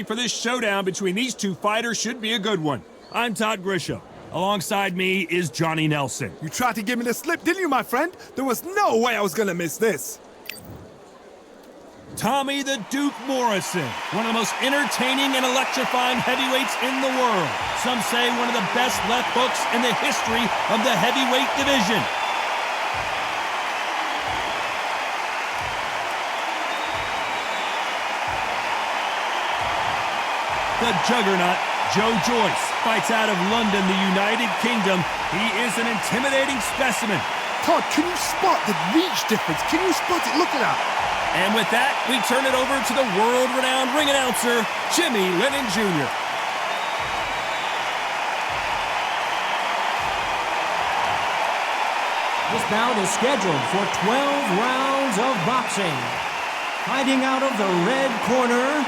For this showdown between these two fighters should be a good one. I'm Todd Grisham. Alongside me is Johnny Nelson. You tried to give me the slip, didn't you, my friend? There was no way I was gonna miss this. Tommy the Duke Morrison, one of the most entertaining and electrifying heavyweights in the world. Some say one of the best left hooks in the history of the heavyweight division. The juggernaut, Joyce, fights out of London, the United Kingdom. He is an intimidating specimen. Todd, can you spot the reach difference? Can you spot it? Look at that. And with that, we turn it over to the world-renowned ring announcer, Jimmy Lennon Jr. This bout is scheduled for 12 rounds of boxing. Fighting out of the red corner,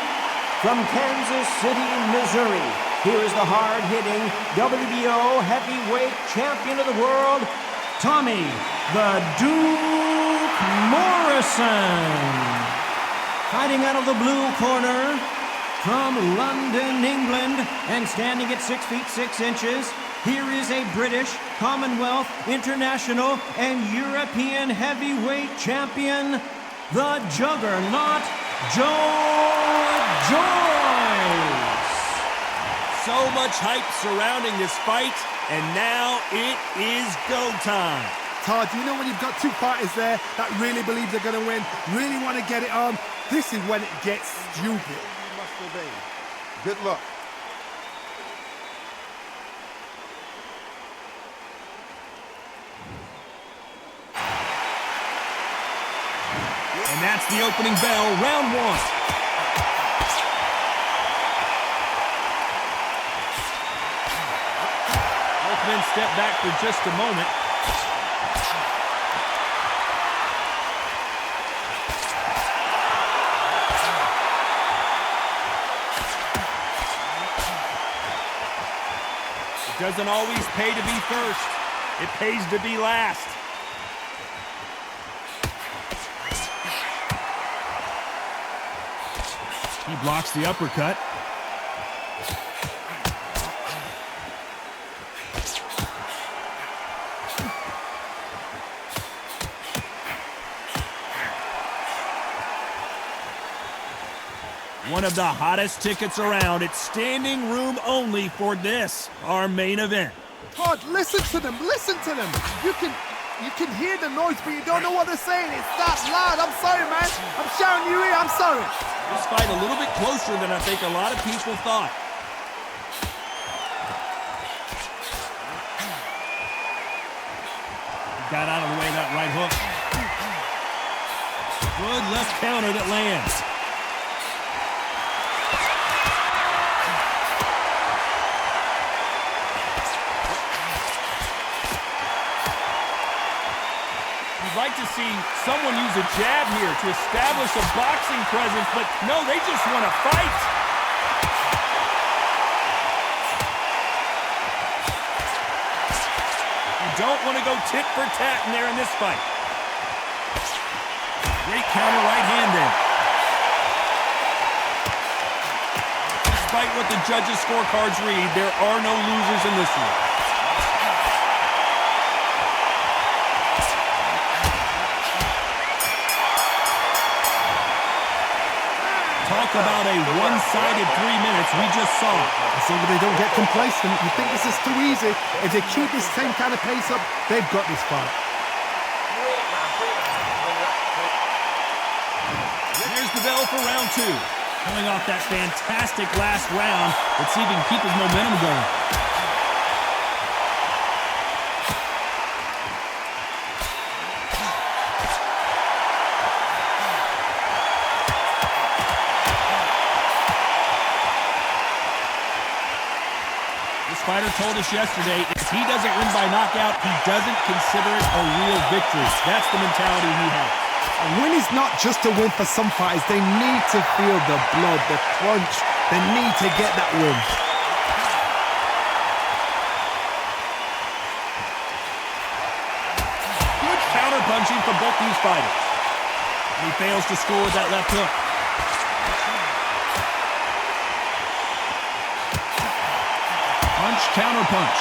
from Kansas City, Missouri, here is the hard-hitting WBO heavyweight champion of the world, Tommy the Duke Morrison. Fighting out of the blue corner, from London, England, and standing at 6 feet 6 inches, here is a British, Commonwealth, International, and European heavyweight champion, the juggernaut, Joyce. So much hype surrounding this fight, and now it is go time. Todd, you know when you've got two fighters there that really believe they're going to win, really want to get it on? This is when it gets stupid. You must obey. Good luck. And that's the opening bell, round one. Then step back for just a moment. It doesn't always pay to be first. It pays to be last. He blocks the uppercut. One of the hottest tickets around. It's standing room only for this, our main event. Todd, listen to them, listen to them. You can hear the noise, but you don't know what they're saying. It's that loud. I'm sorry, man. I'm shouting you in. I'm sorry. This fight a little bit closer than I think a lot of people thought. Got out of the way of that right hook. Good left counter that lands. You'd like to see someone use a jab here to establish a boxing presence, but no, they just want to fight. You don't want to go tit for tat in there in this fight. Great counter right hand there. Despite what the judges' scorecards read, there are no losers in this one. Talk about a one-sided 3 minutes we just saw. As long as they don't get complacent, you think this is too easy. If they keep this same kind of pace up, they've got this fight. There's the bell for round two. Coming off that fantastic last round, let's see if he can keep his momentum going. Fighter told us yesterday, if he doesn't win by knockout, he doesn't consider it a real victory. That's the mentality he has. A win is not just a win for some fighters. They need to feel the blood, the crunch. They need to get that win. Good counter punching from both these fighters. And he fails to score with that left hook. counterpunch.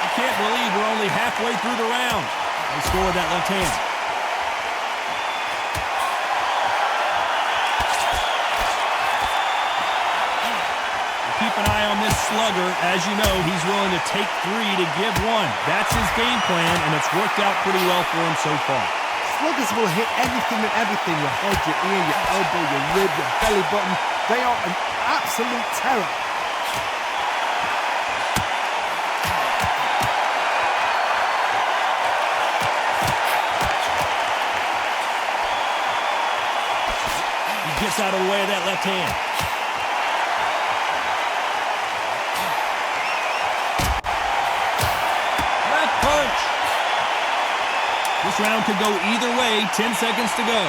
I can't believe we're only halfway through the round. They score with that left hand. Keep an eye on this slugger. As you know, he's willing to take 3 to give 1. That's his game plan, and it's worked out pretty well for him so far. Sluggers will hit anything and everything. Your head, your ear, your elbow, your rib, your belly button. They are an absolute terror. He gets out of the way of that left hand. Punch. This round could go either way. 10 seconds to go.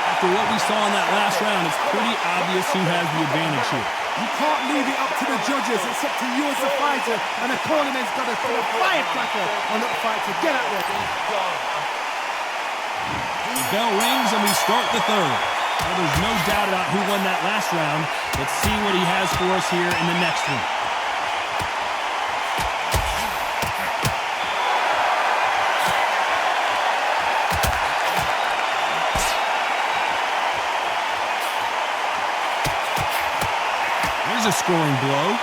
After what we saw in that last round, it's pretty obvious who has the advantage here. You can't leave it up to the judges. It's up to you as the fighter, and the cornerman's got to throw a firecracker on that fighter. Get out there. The bell rings and we start the third. Well, there's no doubt about who won that last round. Let's see what he has for us here in the next one. Here's a scoring blow.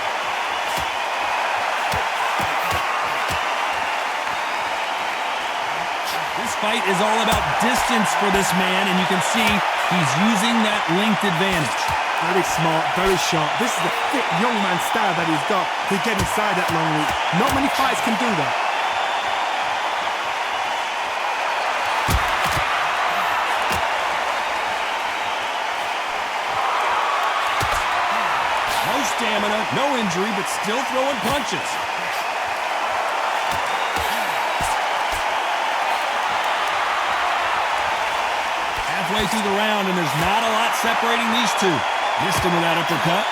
This fight is all about distance for this man, and you can see he's using that length advantage. Very smart, very sharp. This is the fit young man style that he's got to get inside that long reach. Not many fights can do that. No stamina, no injury, but still throwing punches. Halfway through the round, and there's not a lot separating these two. Missed him with that uppercut.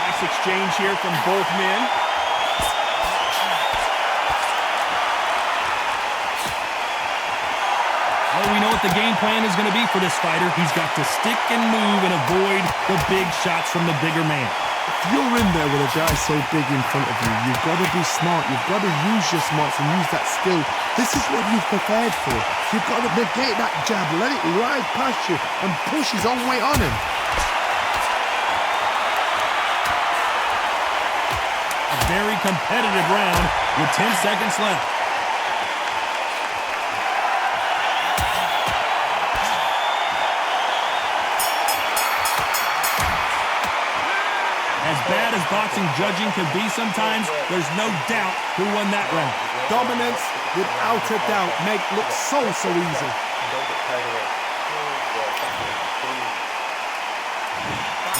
Nice exchange here from both men. Well, we know what the game plan is going to be for this fighter. He's got to stick and move and avoid the big shots from the bigger man. If you're in there with a guy so big in front of you, you've got to be smart. You've got to use your smarts and use that skill. This is what you've prepared for. You've got to negate that jab, let it ride past you, and push his own weight on him. A very competitive round with 10 seconds left. As bad as boxing judging can be sometimes, there's no doubt who won that round. Dominance, without a doubt, make look so easy.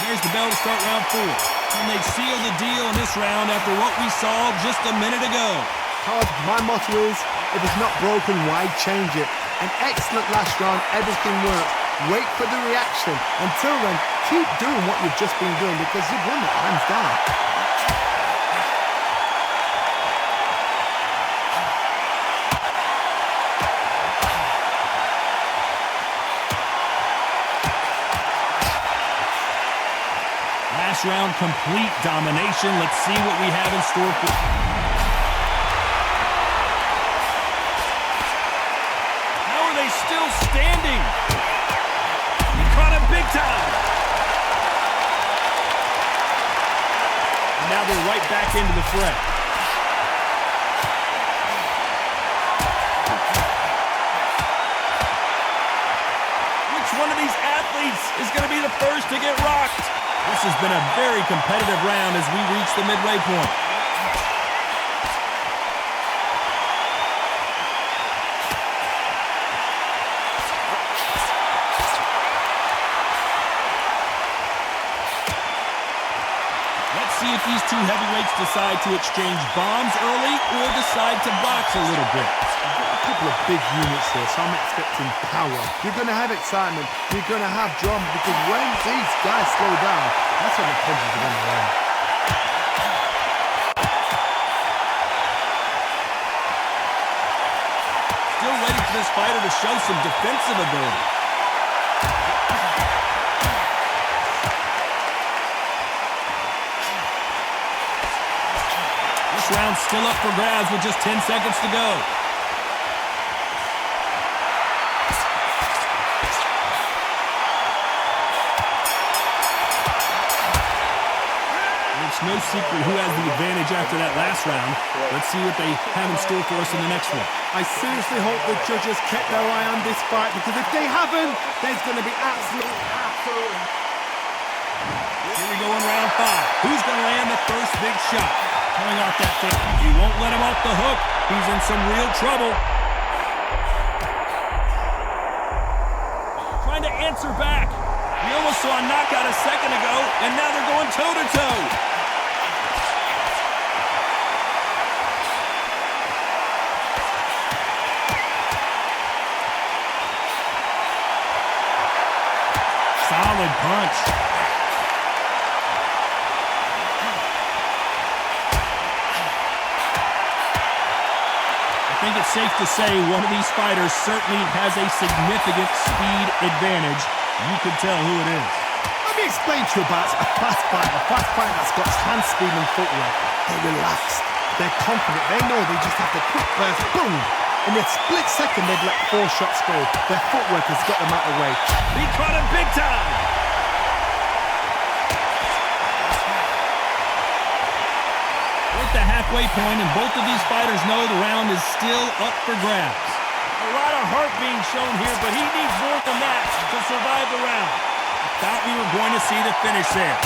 Here's the bell to start round 4. And they seal the deal in this round after what we saw just a minute ago. Todd, my motto is, if it's not broken, why change it? An excellent last round, everything worked. Wait for the reaction. Until then, keep doing what you've just been doing because you've won it hands down. Last round, complete domination. Let's see what we have in store for. How are they still standing? He caught him big time. And now they're right back into the fray. Which one of these athletes is going to be the first to get rocked? This has been a very competitive round as we reach the midway point. Let's see if these two heavyweights decide to exchange bombs early or decide to box a little bit. A couple of big units here, so I'm expecting power. You're going to have excitement. You're going to have drama, because when these guys slow down, that's when the punches are going to land. Still waiting for this fighter to show some defensive ability. This round's still up for grabs with just 10 seconds to go. It's no secret who has the advantage after that last round. Let's see what they have in store for us in the next one. I seriously hope the judges kept their eye on this fight, because if they haven't, there's going to be absolute. Here we go in round 5. Who's going to land the first big shot? Coming off that thing. He won't let him off the hook. He's in some real trouble. Trying to answer back. We almost saw a knockout a second ago, and now they're going toe-to-toe. Solid punch. I think it's safe to say one of these fighters certainly has a significant speed advantage. You can tell who it is. Let me explain to you about a fast fighter that's got hand speed and footwork. They're relaxed. They're confident. They know they just have to quick burst, boom. In a split second, they've let 4 shots go. Their footwork has got them out of the way. He caught him big time. We're at the halfway point, and both of these fighters know the round is still up for grabs. A lot of heart being shown here, but he needs more than that to survive the round. I thought we were going to see the finish there.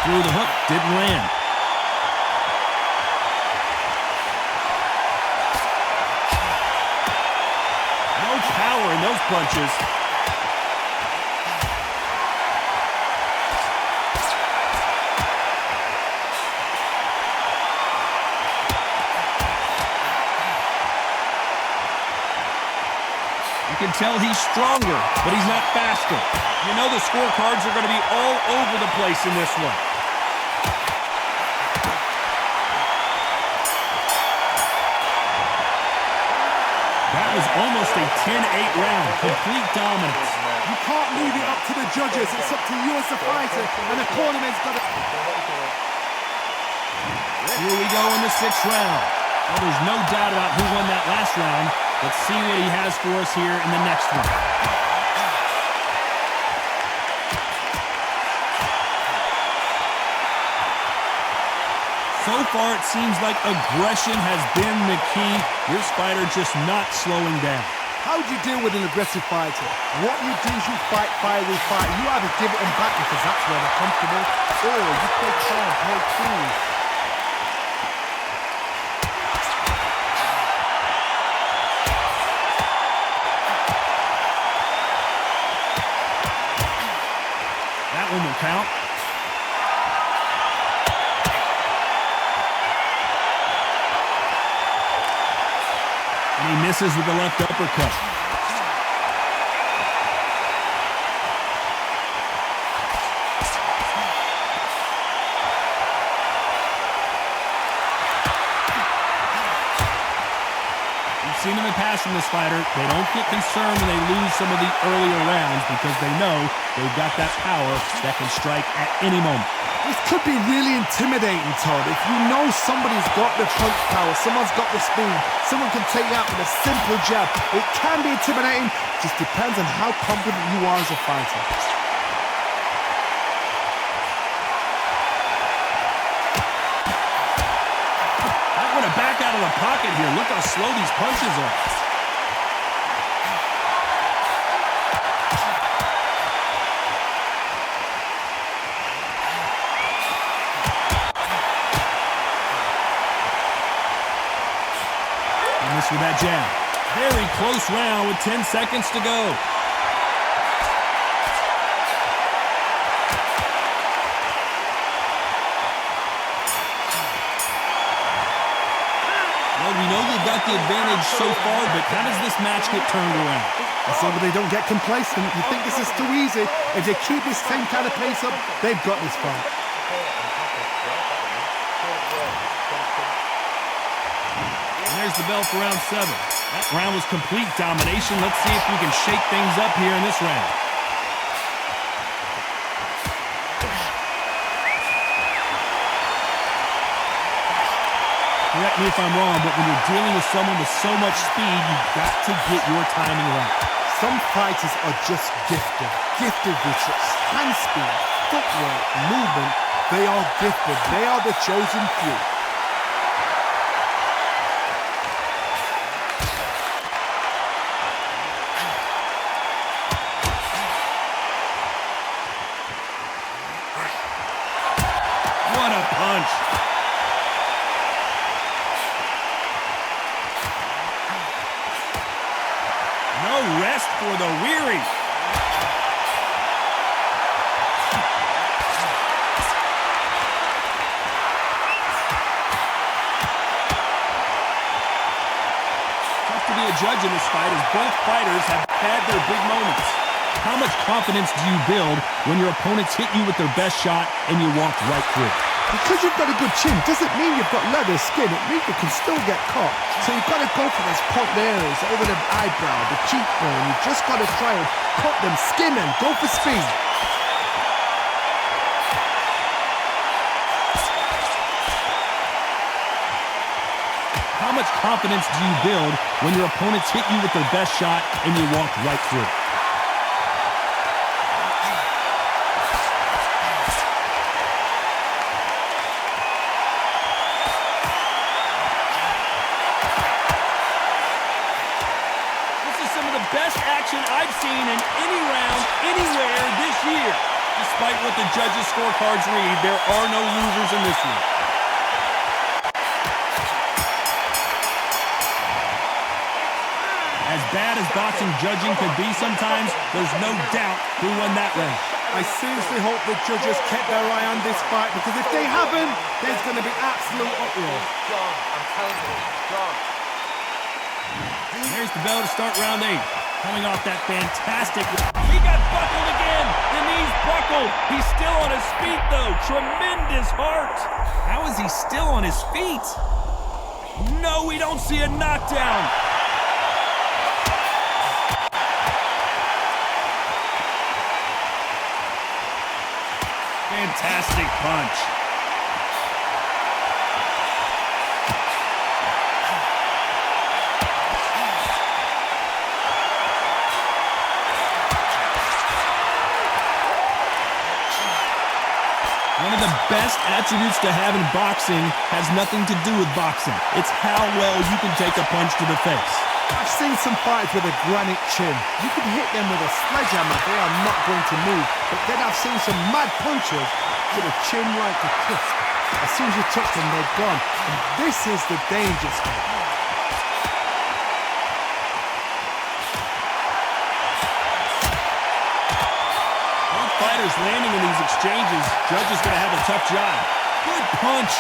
Threw the hook, didn't land. No power in those punches. You can tell he's stronger, but he's not faster. You know the scorecards are going to be all over the place in this one. That was almost a 10-8 round, complete dominance. You can't leave it up to the judges. It's up to you as the fighter, and the cornerman's got to. Here we go in the 6th round. Well, there's no doubt about who won that last round. Let's see what he has for us here in the next one. So far, it seems like aggression has been the key. This fighter just not slowing down. How do you deal with an aggressive fighter? What you do is you fight fire with fire. You either give it them back because that's where they're comfortable, or you play calm, play cool. That one will count. And he misses with the left uppercut. We've seen in the past from this fighter, they don't get concerned when they lose some of the earlier rounds because they know they've got that power that can strike at any moment. This could be really intimidating, Todd. If you know somebody's got the punch power, someone's got the speed, someone can take you out with a simple jab. It can be intimidating. Just depends on how confident you are as a fighter. I want to back out of the pocket here. Look how slow these punches are. Joyce with that jab. Very close round with 10 seconds to go. Well, we know you've got the advantage so far, but how does this match get turned around? As long as they don't get complacent, you think this is too easy. If they keep this same kind of pace up, they've got this far. And there's the bell for round 7. That round was complete domination. Let's see if we can shake things up here in this round. Correct me if I'm wrong, but when you're dealing with someone with so much speed, you've got to get your timing right. Some fighters are just gifted. Gifted with such hand speed, footwork, movement. They are gifted. They are the chosen few. What a punch! No rest for the weary. Tough to be a judge in this fight as both fighters have had their big moments. How much confidence do you build when your opponents hit you with their best shot and you walk right through it? Because you've got a good chin doesn't mean you've got leather skin. It means you can still get caught. So you've got to go for those point areas over the eyebrow, the cheekbone. You've just got to try and cut them, skin them, go for speed. How much confidence do you build when your opponents hit you with their best shot and you walk right through it? Best action I've seen in any round, anywhere this year. Despite what the judges' scorecards read, there are no losers in this one. As bad as boxing judging can be sometimes, there's no doubt who won that round. I seriously hope the judges kept their eye on this fight, because if they haven't, there's going to be absolute uproar. John, I'm telling you, John. Here's the bell to start round 8. Coming off that fantastic... He got buckled again! The knee's buckled! He's still on his feet, though! Tremendous heart! How is he still on his feet? No, we don't see a knockdown! Fantastic punch. One of the best attributes to have in boxing has nothing to do with boxing. It's how well you can take a punch to the face. I've seen some fighters with a granite chin. You can hit them with a sledgehammer, they are not going to move. But then I've seen some mad punchers with a chin like a crisp. As soon as you touch them, they're gone. And this is the danger spot. Fighters landing in these exchanges. Judge is going to have a tough job. Good punch.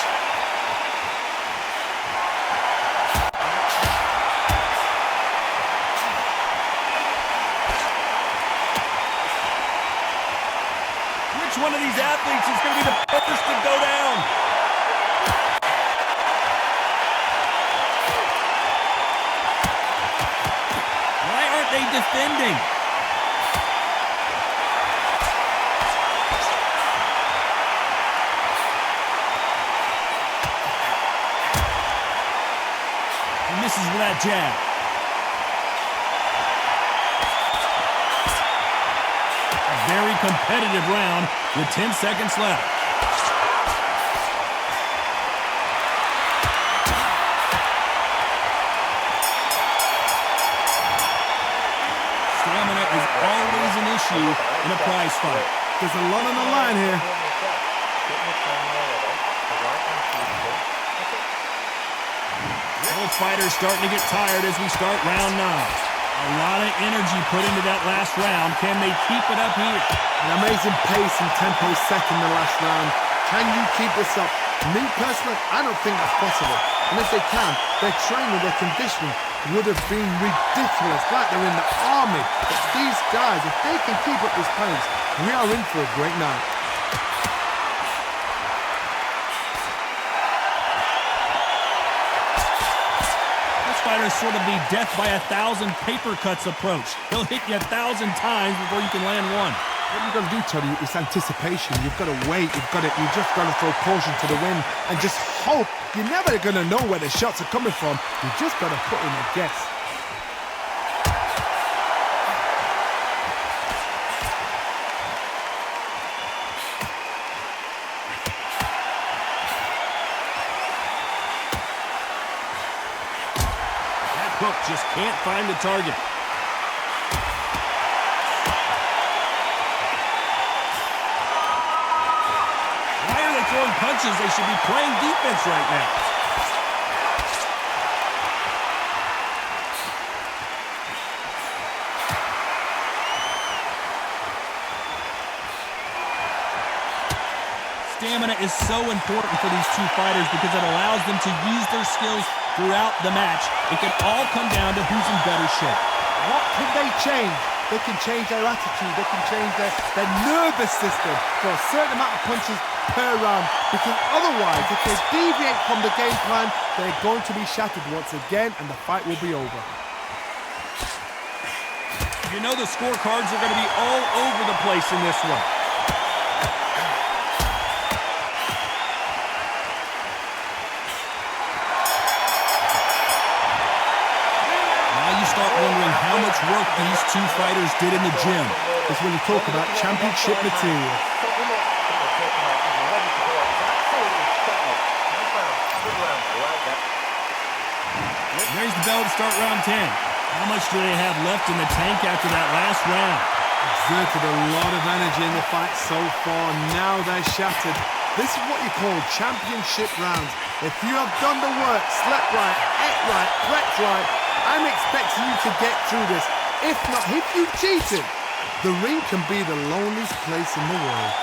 Which one of these athletes is going to be the first to go down? Why aren't they defending? Misses with that jab. A very competitive round with 10 seconds left. Stamina is always an issue in a prize fight. There's a lot on the line here. Both fighters starting to get tired as we start round 9. A lot of energy put into that last round. Can they keep it up here? An amazing pace and tempo set in the last round. Can you keep this up? Me personally, I don't think that's possible. And if they can, their training, their conditioning would have been ridiculous, like they're in the army. But these guys, if they can keep up this pace, we are in for a great night. This fighter is sort of the death by 1,000 paper cuts approach. He'll hit you 1,000 times before you can land one. What you've got to do, Tony, is anticipation. You've got to wait. You just got to throw caution to the wind and just hope. You're never going to know where the shots are coming from. You just got to put in a guess. That hook just can't find the target. Throwing punches, they should be playing defense right now. Stamina is so important for these two fighters because it allows them to use their skills throughout the match. It can all come down to who's in better shape. What can they change? They can change their attitude. They can change their nervous system for a certain amount of punches per round, because otherwise, if they deviate from the game plan, they're going to be shattered once again and the fight will be over. You know the scorecards are going to be all over the place in this one. Now you start wondering how much work these two fighters did in the gym. It's when you talk about championship material. There's the bell to start round 10. How much do they have left in the tank after that last round? Exerted a lot of energy in the fight so far. Now they're shattered. This is what you call championship rounds. If you have done the work, slept right, ate right, prepped right, I'm expecting you to get through this. If not, if you cheated, the ring can be the loneliest place in the world.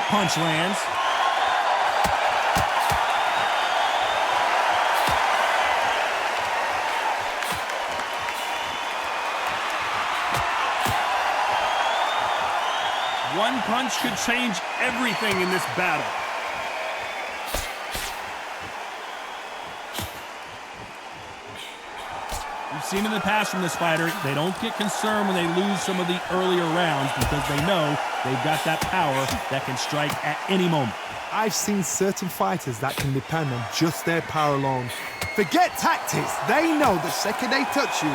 Punch lands. One punch could change everything in this battle. We've seen in the past from this fighter, they don't get concerned when they lose some of the earlier rounds because they know they've got that power that can strike at any moment. I've seen certain fighters that can depend on just their power alone. Forget tactics. They know the second they touch you,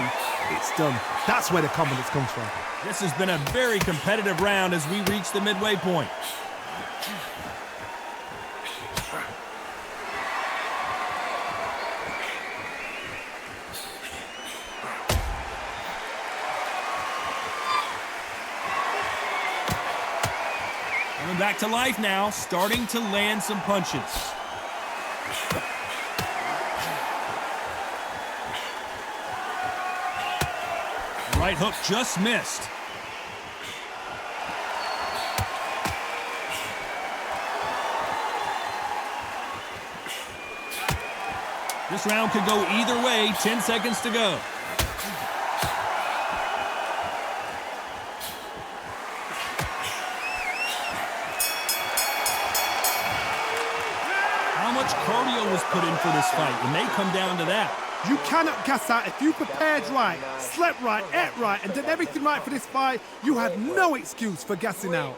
it's done. That's where the confidence comes from. This has been a very competitive round as we reach the midway point. Coming back to life now, starting to land some punches. Right hook just missed. This round could go either way, 10 seconds to go. How much cardio was put in for this fight? It may come down to that. You cannot gas out. If you prepared right, slept right, ate right, and did everything right for this fight, you have no excuse for gassing out.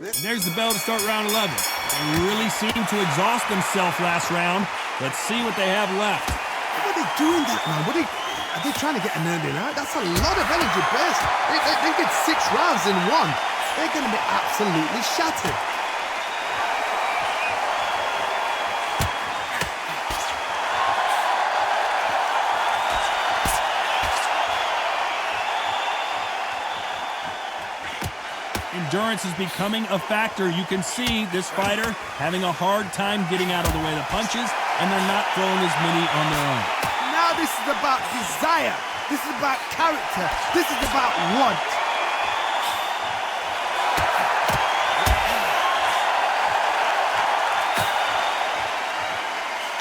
There's the bell to start round 11. They really seemed to exhaust themselves last round. Let's see what they have left. What are they doing that, man? Are they trying to get an earning out? That's a lot of energy burst. They did 6 rounds in one. They're going to be absolutely shattered. endurance is becoming a factor. You can see this fighter having a hard time getting out of the way of the punches, and they're not throwing as many on their own. Now this is about desire. This is about character. This is about want.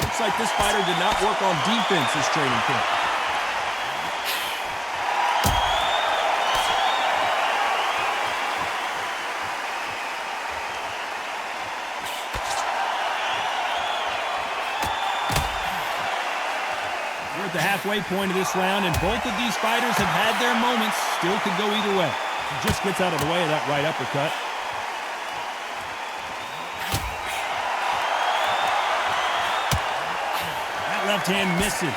Looks like this fighter did not work on defense this training camp. We're at the halfway point of this round, and both of these fighters have had their moments. Still could go either way. Just gets out of the way of that right uppercut. That left hand misses.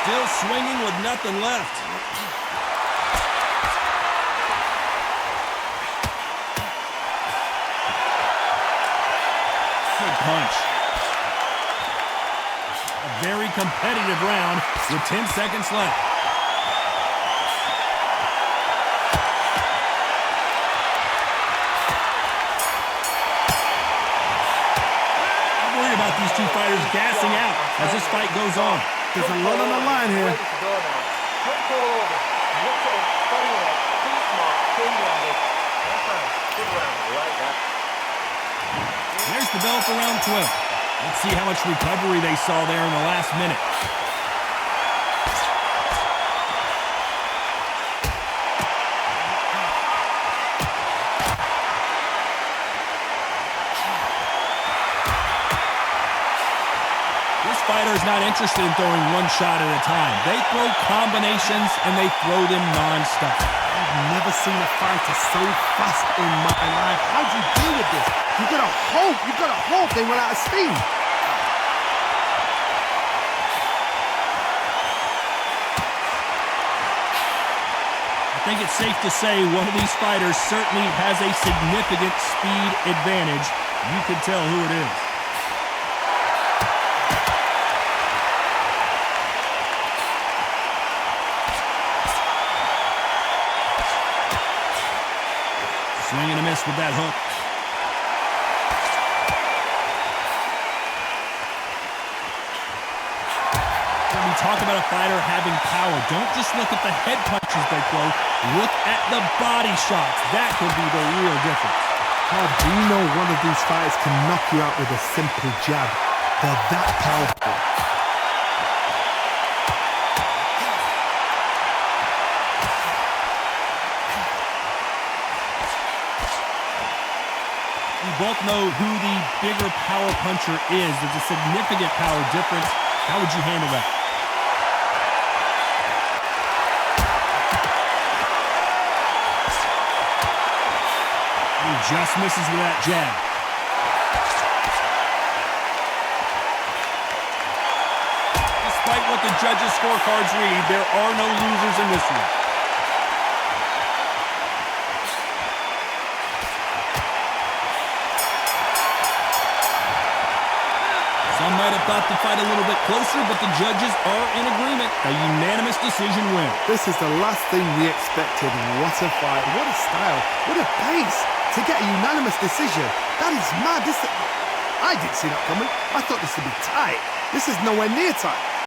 Still swinging with nothing left. Good punch. A very competitive round with 10 seconds left. I'm worried about these two fighters gassing out as this fight goes on. There's a lot on the line here. There's the bell for round 12. Let's see how much recovery they saw there in the last minute. This fighter is not interested in throwing one shot at a time. They throw combinations and they throw them non-stop. I've never seen a fighter so fast in my life. How do you deal with this? You've got to hope they run out of steam. I think it's safe to say one of these fighters certainly has a significant speed advantage. You can tell who it is. Swing and a miss with that hook. When we talk about a fighter having power, don't just look at the head punches they throw. Look at the body shots. That could be the real difference. How do you know one of these fighters can knock you out with a simple jab? They're that powerful. We both know who the bigger power puncher is. There's a significant power difference. How would you handle that? He just misses with that jab. Despite what the judges' scorecards read, there are no losers in this one. Some might have thought the fight a little bit closer, but the judges are in agreement. A unanimous decision win. This is the last thing we expected. What a fight. What a style. What a pace. To get a unanimous decision. That is mad. I didn't see that coming. I thought this would be tight. This is nowhere near tight.